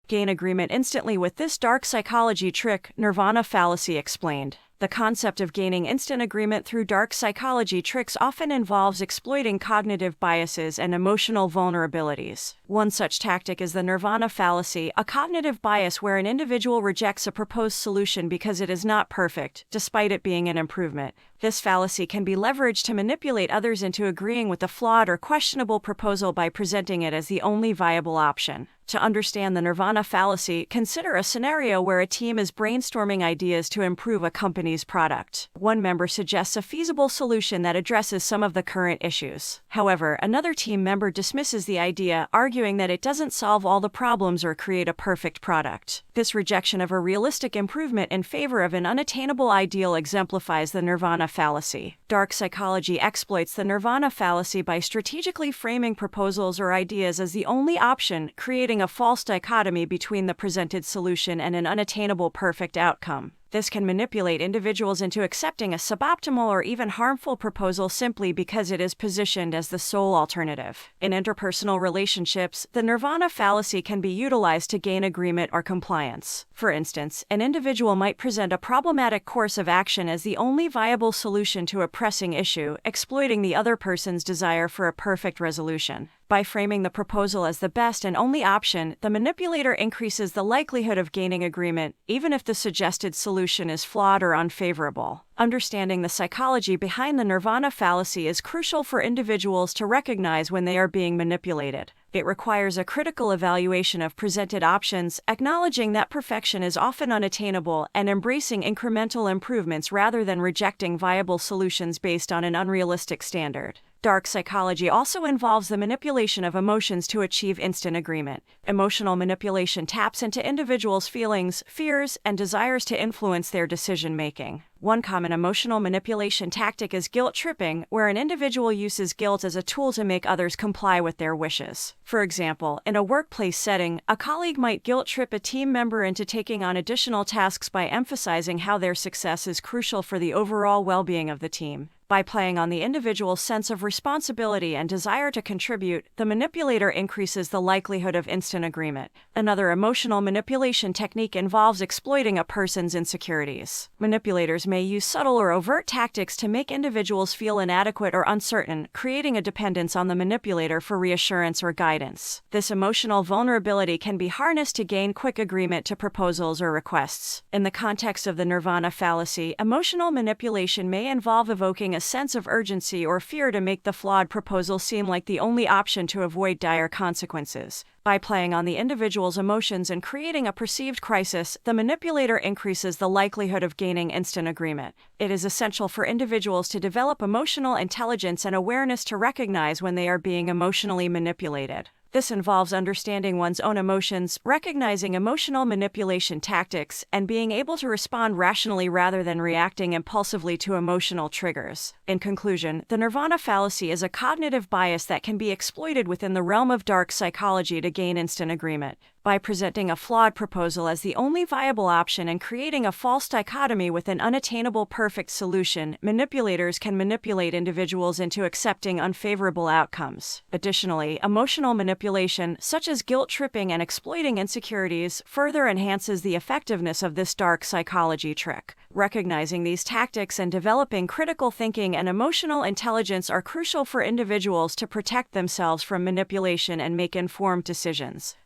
gain agreement instantly with this dark psychology trick, Nirvana Fallacy explained. The concept of gaining instant agreement through dark psychology tricks often involves exploiting cognitive biases and emotional vulnerabilities. One such tactic is the Nirvana Fallacy, a cognitive bias where an individual rejects a proposed solution because it is not perfect, despite it being an improvement. This fallacy can be leveraged to manipulate others into agreeing with a flawed or questionable proposal by presenting it as the only viable option. To understand the Nirvana Fallacy, consider a scenario where a team is brainstorming ideas to improve a company's product. One member suggests a feasible solution that addresses some of the current issues. However, another team member dismisses the idea, arguing that it doesn't solve all the problems or create a perfect product. This rejection of a realistic improvement in favor of an unattainable ideal exemplifies the Nirvana Fallacy. Dark psychology exploits the Nirvana Fallacy by strategically framing proposals or ideas as the only option, creating a false dichotomy between the presented solution and an unattainable perfect outcome. This can manipulate individuals into accepting a suboptimal or even harmful proposal simply because it is positioned as the sole alternative. In interpersonal relationships, the Nirvana Fallacy can be utilized to gain agreement or compliance. For instance, an individual might present a problematic course of action as the only viable solution to a pressing issue, exploiting the other person's desire for a perfect resolution. By framing the proposal as the best and only option, the manipulator increases the likelihood of gaining agreement, even if the suggested solution is flawed or unfavorable. Understanding the psychology behind the Nirvana Fallacy is crucial for individuals to recognize when they are being manipulated. It requires a critical evaluation of presented options, acknowledging that perfection is often unattainable, and embracing incremental improvements rather than rejecting viable solutions based on an unrealistic standard. Dark psychology also involves the manipulation of emotions to achieve instant agreement. Emotional manipulation taps into individuals' feelings, fears, and desires to influence their decision-making. One common emotional manipulation tactic is guilt tripping, where an individual uses guilt as a tool to make others comply with their wishes. For example, in a workplace setting, a colleague might guilt trip a team member into taking on additional tasks by emphasizing how their success is crucial for the overall well-being of the team. By playing on the individual's sense of responsibility and desire to contribute, the manipulator increases the likelihood of instant agreement. Another emotional manipulation technique involves exploiting a person's insecurities. Manipulators may use subtle or overt tactics to make individuals feel inadequate or uncertain, creating a dependence on the manipulator for reassurance or guidance. This emotional vulnerability can be harnessed to gain quick agreement to proposals or requests. In the context of the Nirvana Fallacy, emotional manipulation may involve evoking a sense of urgency or fear to make the flawed proposal seem like the only option to avoid dire consequences. By playing on the individual's emotions and creating a perceived crisis, the manipulator increases the likelihood of gaining instant agreement. It is essential for individuals to develop emotional intelligence and awareness to recognize when they are being emotionally manipulated. This involves understanding one's own emotions, recognizing emotional manipulation tactics, and being able to respond rationally rather than reacting impulsively to emotional triggers. In conclusion, the Nirvana Fallacy is a cognitive bias that can be exploited within the realm of dark psychology to gain instant agreement. By presenting a flawed proposal as the only viable option and creating a false dichotomy with an unattainable perfect solution, manipulators can manipulate individuals into accepting unfavorable outcomes. Additionally, emotional manipulation, such as guilt tripping and exploiting insecurities, further enhances the effectiveness of this dark psychology trick. Recognizing these tactics and developing critical thinking and emotional intelligence are crucial for individuals to protect themselves from manipulation and make informed decisions.